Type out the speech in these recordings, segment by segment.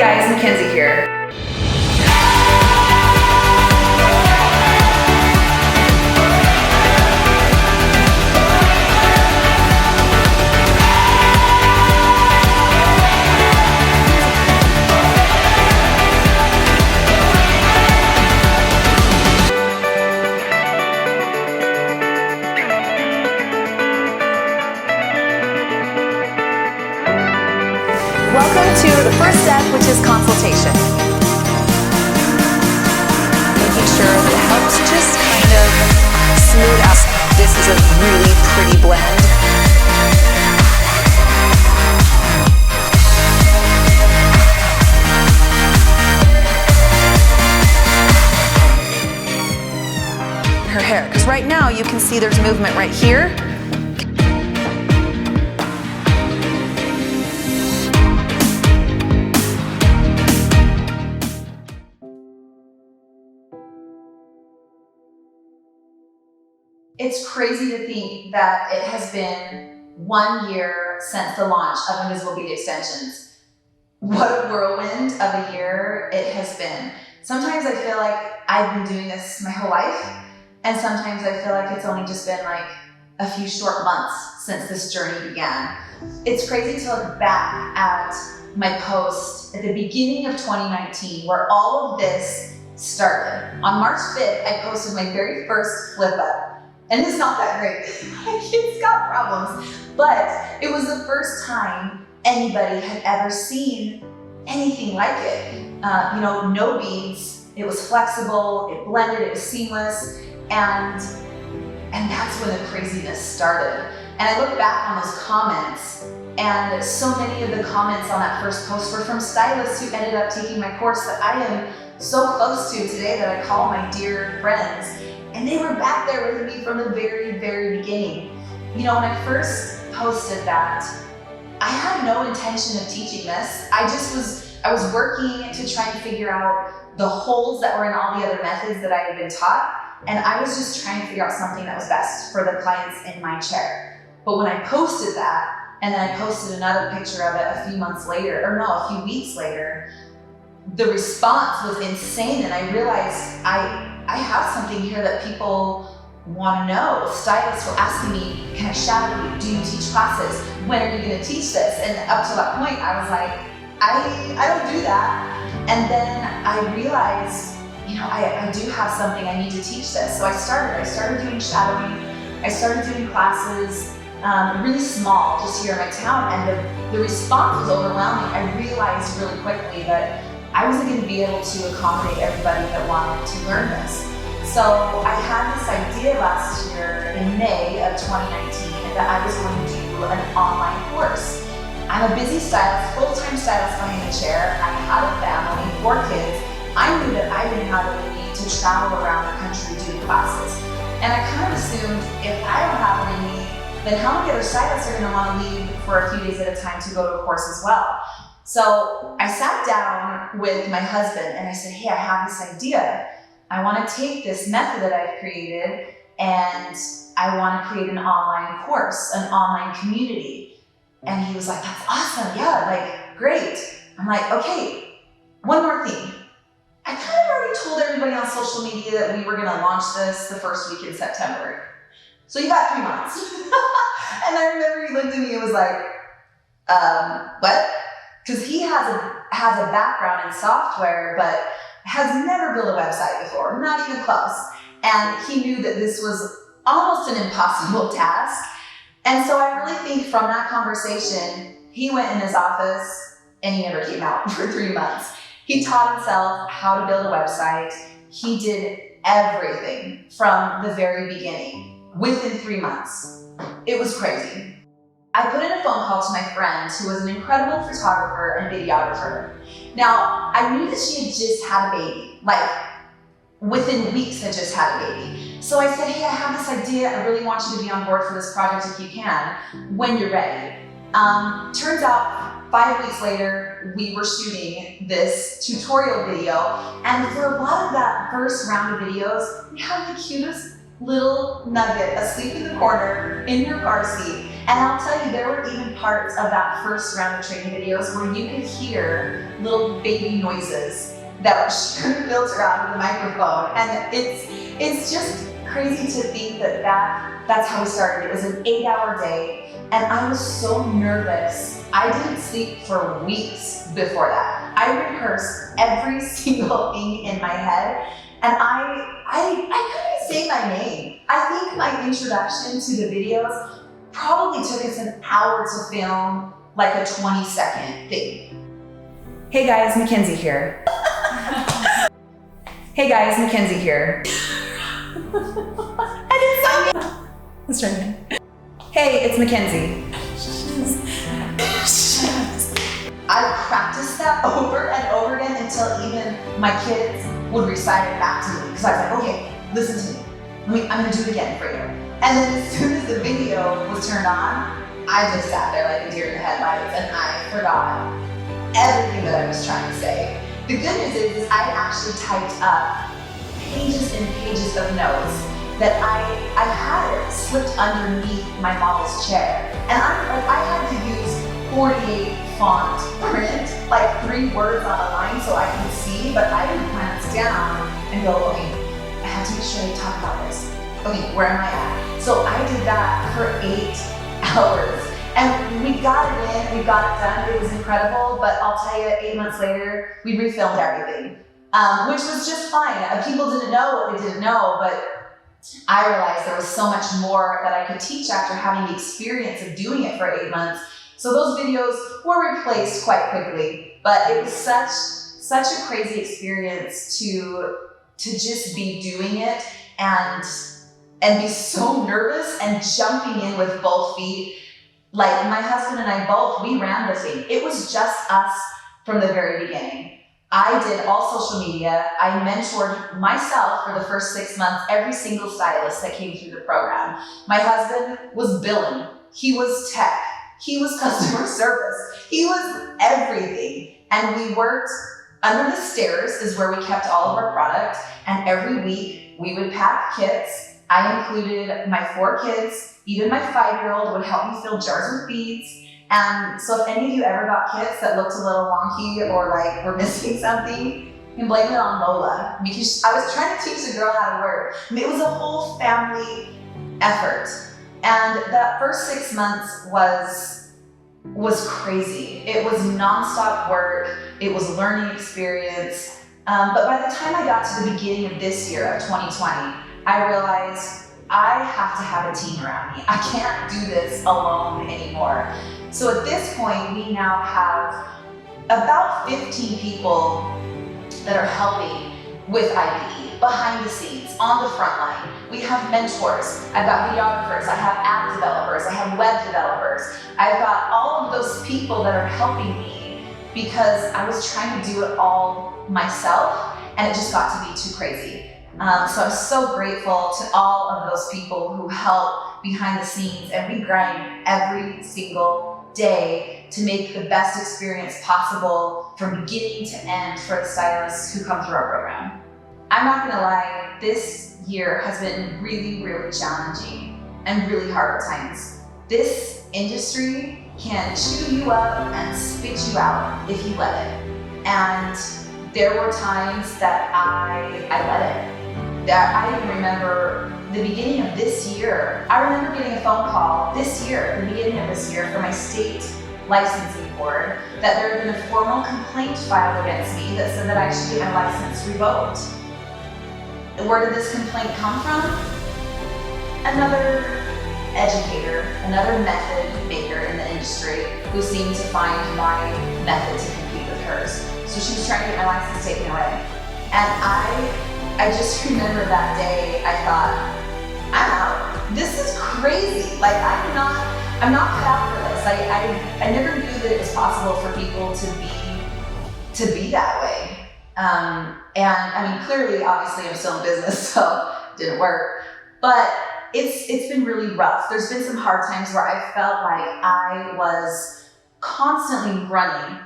guys, McKenzie here. Welcome to the first step, which is consultation. Making sure it helps just kind of smooth out. This is a really pretty blend. Her hair, because right now you can see there's movement right here. It's crazy to think that it has been 1 year since the launch of Invisible Bead Extensions. What a whirlwind of a year it has been. Sometimes I feel like I've been doing this my whole life, and sometimes I feel like it's only just been like a few short months since this journey began. It's crazy to look back at my post at the beginning of 2019 where all of this started. On March 5th, I posted my very first flip up. And it's not that great. My kid's got problems. But it was the first time anybody had ever seen anything like it. No beads. It was flexible, it blended, it was seamless. And that's when the craziness started. And I look back on those comments, and so many of the comments on that first post were from stylists who ended up taking my course that I am so close to today that I call my dear friends. And they were back there with me from the very, very beginning. When I first posted that, I had no intention of teaching this. I was working to try and figure out the holes that were in all the other methods that I had been taught. And I was just trying to figure out something that was best for the clients in my chair. But when I posted that, and then I posted another picture of it a few weeks later, the response was insane. And I realized I have something here that people want to know. Stylists were asking me, can I shadow you? Do you teach classes? When are you going to teach this? And up to that point, I was like, I don't do that. And then I realized, I do have something, I need to teach this. So I started doing shadowing. I started doing classes, really small, just here in my town. And the response was overwhelming. I realized really quickly that I wasn't going to be able to accommodate everybody that wanted to learn this. So I had this idea last year in May of 2019 that I was going to do an online course. I'm a busy stylist, full-time stylist behind the chair. I had a family, 4 kids. I knew that I didn't have what it need to travel around the country doing classes. And I kind of assumed if I don't have what I need, then how many other stylists are going to want to leave for a few days at a time to go to a course as well? So I sat down with my husband and I said, hey, I have this idea. I want to take this method that I've created and I want to create an online course, an online community. And he was like, that's awesome. Yeah, great. I'm like, okay, one more thing. I kind of already told everybody on social media that we were going to launch this the first week in September. So you got 3 months. And I remember he looked at me and was like, what? Because he has a background in software, but has never built a website before, not even close. And he knew that this was almost an impossible task. And so I really think from that conversation, he went in his office and he never came out for 3 months. He taught himself how to build a website. He did everything from the very beginning within 3 months. It was crazy. I put in a phone call to my friend who was an incredible photographer and videographer. Now, I knew that she had just had a baby, within weeks had just had a baby. So I said, hey, I have this idea. I really want you to be on board for this project if you can, when you're ready. Turns out 5 weeks later, we were shooting this tutorial video. And for a lot of that first round of videos, we had the cutest little nugget asleep in the corner in her car seat. And I'll tell you, there were even parts of that first round of training videos where you could hear little baby noises that she couldn't filter out of the microphone. And it's just crazy to think that's how we started. It was an 8-hour day, and I was so nervous. I didn't sleep for weeks before that. I rehearsed every single thing in my head, and I couldn't say my name. I think my introduction to the videos probably took us an hour to film, like a 20-second thing. Hey guys, McKenzie here. Hey guys, McKenzie here. I didn't say it. Let's try again. Hey, it's McKenzie. I practiced that over and over again until even my kids would recite it back to me. Because I was like, okay, listen to me. I'm gonna do it again for you. And then as soon as the video was turned on, I just sat there like a deer in the headlights and I forgot everything that I was trying to say. The good news is I actually typed up pages and pages of notes that I had it slipped underneath my model's chair. And I had to use 48 font print, like 3 words on a line so I could see, but I didn't glance down and go, okay, I have to make sure I talk about this. Okay, where am I at? So I did that for 8 hours. And we got it in, we got it done, it was incredible, but I'll tell you, 8 months later, we refilmed everything, which was just fine. People didn't know what they didn't know, but I realized there was so much more that I could teach after having the experience of doing it for 8 months. So those videos were replaced quite quickly, but it was such a crazy experience to just be doing it and be so nervous and jumping in with both feet. Like my husband and I both, we ran the thing. It was just us from the very beginning. I did all social media. I mentored myself for the first 6 months, every single stylist that came through the program. My husband was billing. He was tech. He was customer service. He was everything. And we worked under the stairs is where we kept all of our product. And every week we would pack kits. I included my 4 kids. Even my 5-year-old would help me fill jars with beads. And so if any of you ever got kits that looked a little wonky or like were missing something, you can blame it on Lola, because I was trying to teach the girl how to work. And it was a whole family effort. And that first 6 months was crazy. It was nonstop work. It was a learning experience. But by the time I got to the beginning of this year, of 2020, I realized I have to have a team around me. I can't do this alone anymore. So at this point, we now have about 15 people that are helping with IBE, behind the scenes, on the front line. We have mentors. I've got videographers, I have app developers, I have web developers. I've got all of those people that are helping me because I was trying to do it all myself and it just got to be too crazy. So I'm so grateful to all of those people who help behind the scenes, and we grind every single day to make the best experience possible from beginning to end for the stylists who come through our program. I'm not gonna lie, this year has been really, really challenging and really hard at times. This industry can chew you up and spit you out if you let it. And there were times that I let it. That I even remember the beginning of this year. I remember getting a phone call this year, the beginning of this year, from my state licensing board that there had been a formal complaint filed against me that said that I should get my license revoked. Where did this complaint come from? Another educator, another method maker in the industry who seemed to find my method to compete with hers. So she was trying to get my license taken away. And I just remember that day, I thought, I'm out. This is crazy. Like, I'm not cut out for this. I never knew that it was possible for people to be that way. And I mean, clearly, obviously, I'm still in business, so it didn't work. But it's been really rough. There's been some hard times where I felt like I was constantly running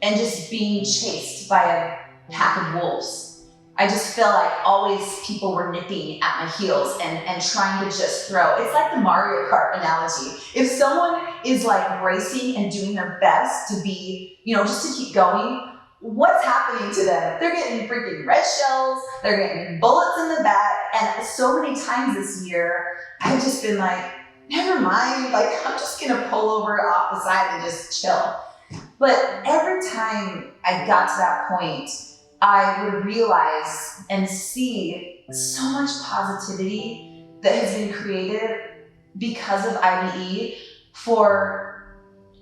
and just being chased by a pack of wolves. I just feel like always people were nipping at my heels and trying to just throw. It's like the Mario Kart analogy. If someone is like racing and doing their best to be, just to keep going, what's happening to them? They're getting freaking red shells, they're getting bullets in the back, and so many times this year, I've just been like, never mind, like I'm just gonna pull over off the side and just chill. But every time I got to that point, I would realize and see so much positivity that has been created because of IBE for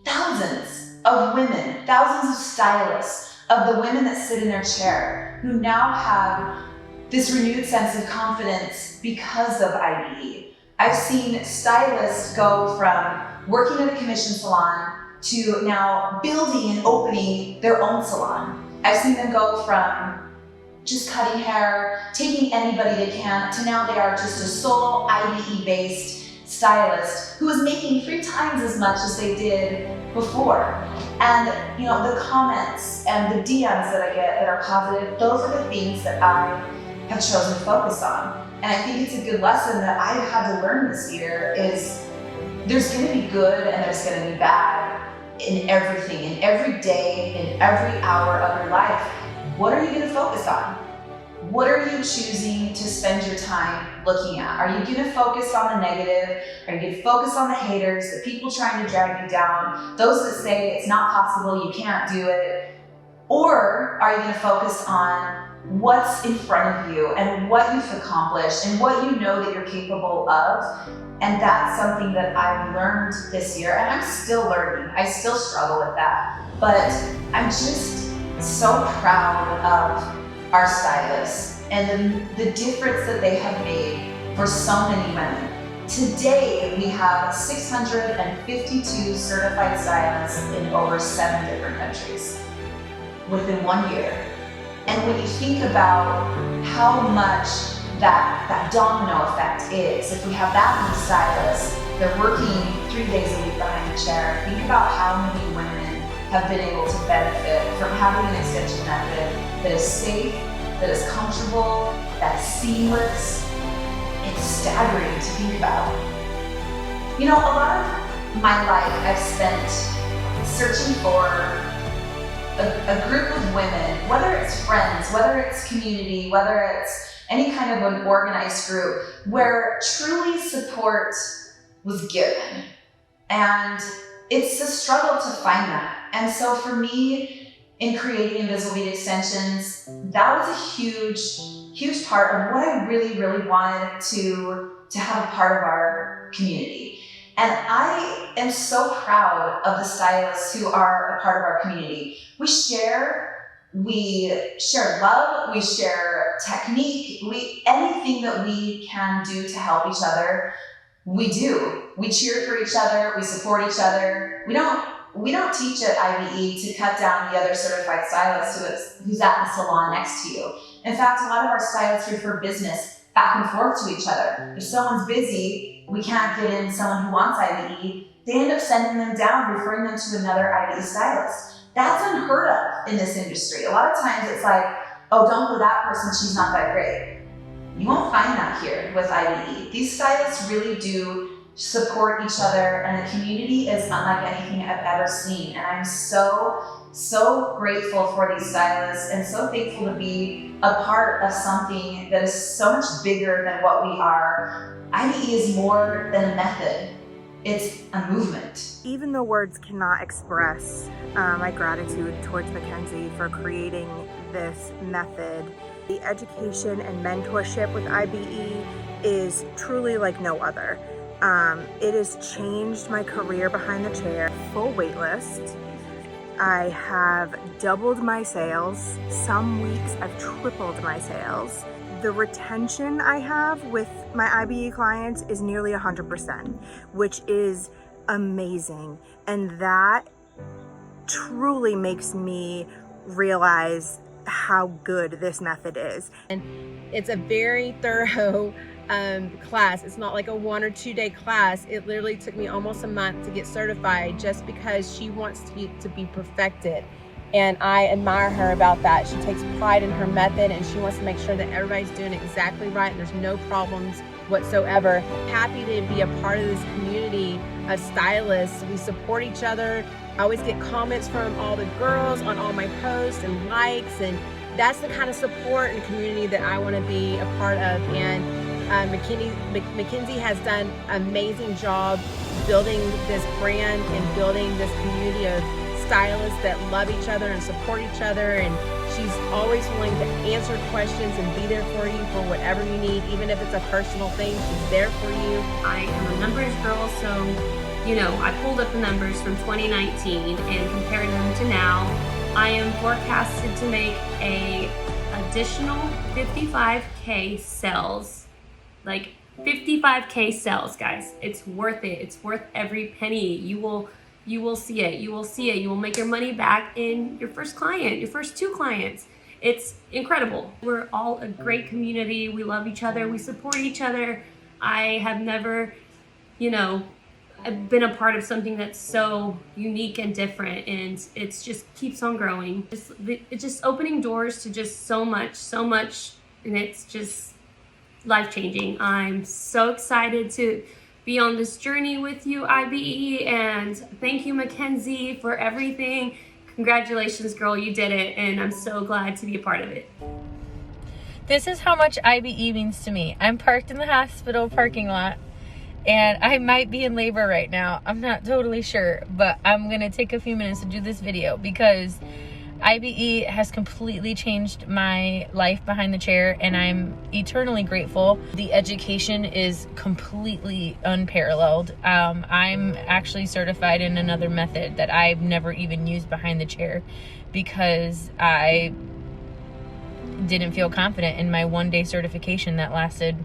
thousands of women, thousands of stylists, of the women that sit in their chair, who now have this renewed sense of confidence because of IBE. I've seen stylists go from working at a commission salon to now building and opening their own salon. I've seen them go from just cutting hair, taking anybody they can, to now they are just a solo IBE-based stylist who is making 3 times as much as they did before. And the comments and the DMs that I get that are positive, those are the things that I have chosen to focus on. And I think it's a good lesson that I've had to learn this year is there's going to be good and there's going to be bad in everything, in every day, in every hour of your life. What are you going to focus on? What are you choosing to spend your time looking at? Are you going to focus on the negative? Are you going to focus on the haters, the people trying to drag you down, those that say it's not possible, you can't do it? Or are you going to focus on what's in front of you and what you've accomplished and what you know that you're capable of? And that's something that I've learned this year, and I'm still learning. I still struggle with that. But I'm just so proud of our stylists and the difference that they have made for so many women. Today, we have 652 certified stylists in over 7 different countries within 1 year. And when you think about how much that domino effect is, if we have that many stylists, they're working 3 days a week behind the chair, think about how many women have been able to benefit from having an extension method that is safe, that is comfortable, that's seamless. It's staggering to think about. A lot of my life I've spent searching for a group of women, whether it's friends, whether it's community, whether it's any kind of an organized group, where truly support was given. And it's a struggle to find that. And so for me, in creating Invisible Bead Extensions, that was a huge part of what I really, really wanted to have a part of our community. And I am so proud of the stylists who are a part of our community. We share love, we share technique, anything that we can do to help each other, we do. We cheer for each other, we support each other. We don't teach at IBE to cut down the other certified stylist who's at the salon next to you. In fact, a lot of our stylists refer business back and forth to each other. If someone's busy, we can't get in someone who wants IBE, they end up sending them down, referring them to another IBE stylist. That's unheard of in this industry. A lot of times it's like, oh, don't go that person, she's not that great. You won't find that here with IBE. These stylists really do support each other, and the community is unlike anything I've ever seen. And I'm so grateful for these stylists and so thankful to be a part of something that is so much bigger than what we are. IBE is more than a method. It's a movement. Even though words cannot express my gratitude towards McKenzie for creating this method, the education and mentorship with IBE is truly like no other. It has changed my career behind the chair. Full wait list. I have doubled my sales. Some weeks I've tripled my sales. The retention I have with my IBE clients is nearly 100%, which is amazing. And that truly makes me realize how good this method is. And it's a very thorough class. It's not like a 1 or 2 day class. It literally took me almost a month to get certified just because she wants to be perfected. And I admire her about that. She takes pride in her method, and she wants to make sure that everybody's doing it exactly right and there's no problems whatsoever. Happy to be a part of this community of stylists. We support each other. I always get comments from all the girls on all my posts and likes, and that's the kind of support and community that I want to be a part of. And McKenzie has done an amazing job building this brand and building this community of stylists that love each other and support each other, and she's always willing to answer questions and be there for you for whatever you need, even if it's a personal thing. She's there for you. I am a numbers girl, so I pulled up the numbers from 2019 and compared them to now. I am forecasted to make a additional 55K sales, like 55K sales, guys. It's worth it. It's worth every penny. You will see it. You will see it. You will make your money back in your first client, your first 2 clients. It's incredible. We're all a great community. We love each other. We support each other. I have never, been a part of something that's so unique and different, and it's just keeps on growing. It's just opening doors to just so much, and it's just life-changing. I'm so excited to be on this journey with you, IBE, and thank you, McKenzie, for everything. Congratulations, girl, you did it, and I'm so glad to be a part of it. This is how much IBE means to me. I'm parked in the hospital parking lot, and I might be in labor right now. I'm not totally sure, but I'm gonna take a few minutes to do this video because IBE has completely changed my life behind the chair, and I'm eternally grateful. The education is completely unparalleled. I'm actually certified in another method that I've never even used behind the chair because I didn't feel confident in my one-day certification that lasted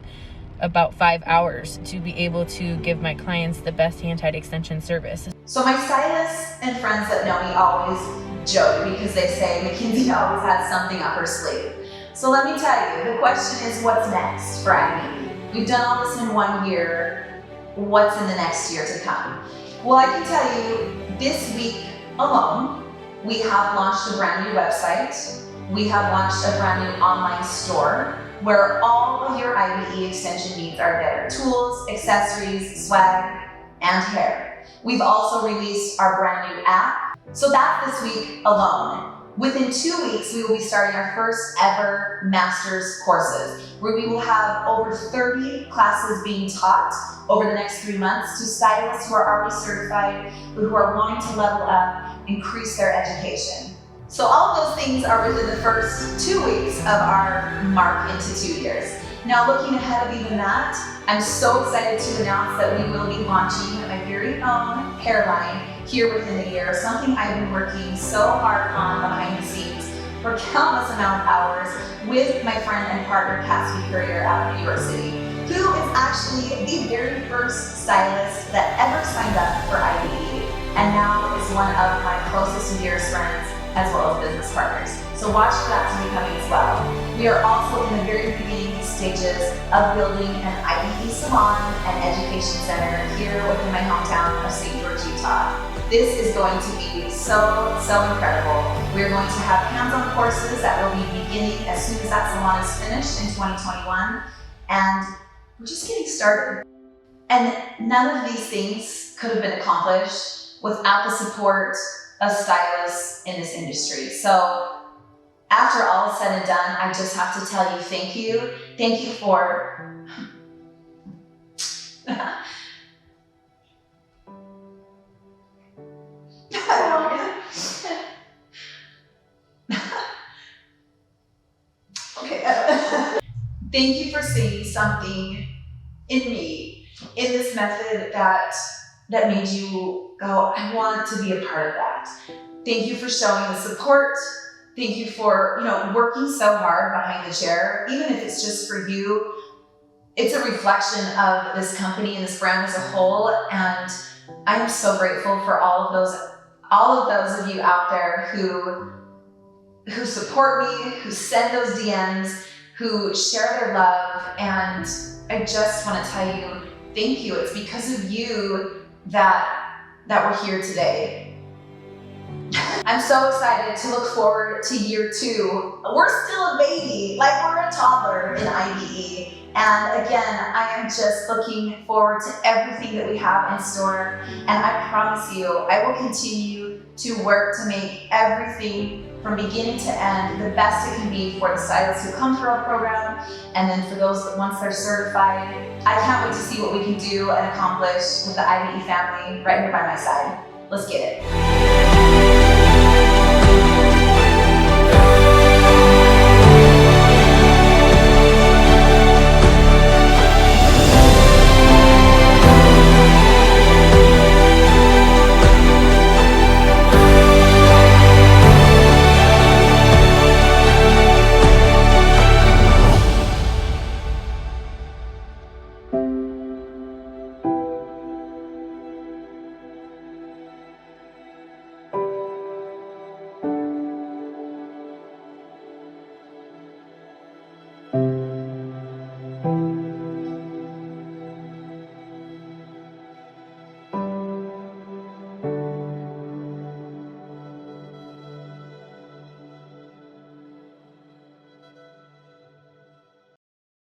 about 5 hours to be able to give my clients the best hand-tied extension service. So my stylists and friends that know me always joke because they say McKenzie always has something up her sleeve. So let me tell you, the question is what's next for IBE? We've done all this in 1 year. What's in the next year to come? Well, I can tell you this week alone, we have launched a brand new website. We have launched a brand new online store where all of your IBE extension needs are there. Tools, accessories, swag, and hair. We've also released our brand new app. So that's this week alone. Within 2 weeks, we will be starting our first ever master's courses, where we will have over 30 classes being taught over the next 3 months to stylists who are already certified, but who are wanting to level up, increase their education. So all of those things are within the first 2 weeks of our mark into 2 years. Now looking ahead of even that, I'm so excited to announce that we will be launching my very own hairline here within the year, something I've been working so hard on behind the scenes for countless amount of hours with my friend and partner, Cassie Courier out of New York City, who is actually the very first stylist that ever signed up for IBE, and now is one of my closest and dearest friends, as well as business partners. So watch for that to be coming as well. We are also in the very beginning stages of building an IBE salon and education center here within my hometown of St. George, Utah. This is going to be so incredible. We're going to have hands-on courses that will be beginning as soon as that salon is finished in 2021. And we're just getting started. And none of these things could have been accomplished without the support of stylists in this industry. So after all is said and done, I just have to tell you thank you. Thank you for thank you for seeing something in me, in this method that made you go, I want to be a part of that. Thank you for showing the support. Thank you for, working so hard behind the chair, even if it's just for you. It's a reflection of this company and this brand as a whole, and I'm so grateful for all of those of you out there who support me, who send those DMs, who share their love, and I just want to tell you, thank you. It's because of you that we're here today. I'm so excited to look forward to year 2. We're still a baby, like we're a toddler in IBE. And again, I am just looking forward to everything that we have in store. And I promise you, I will continue to work to make everything from beginning to end the best it can be for the stylists who come through our program, and then for those that once they're certified. I can't wait to see what we can do and accomplish with the IBE family right here by my side. Let's get it.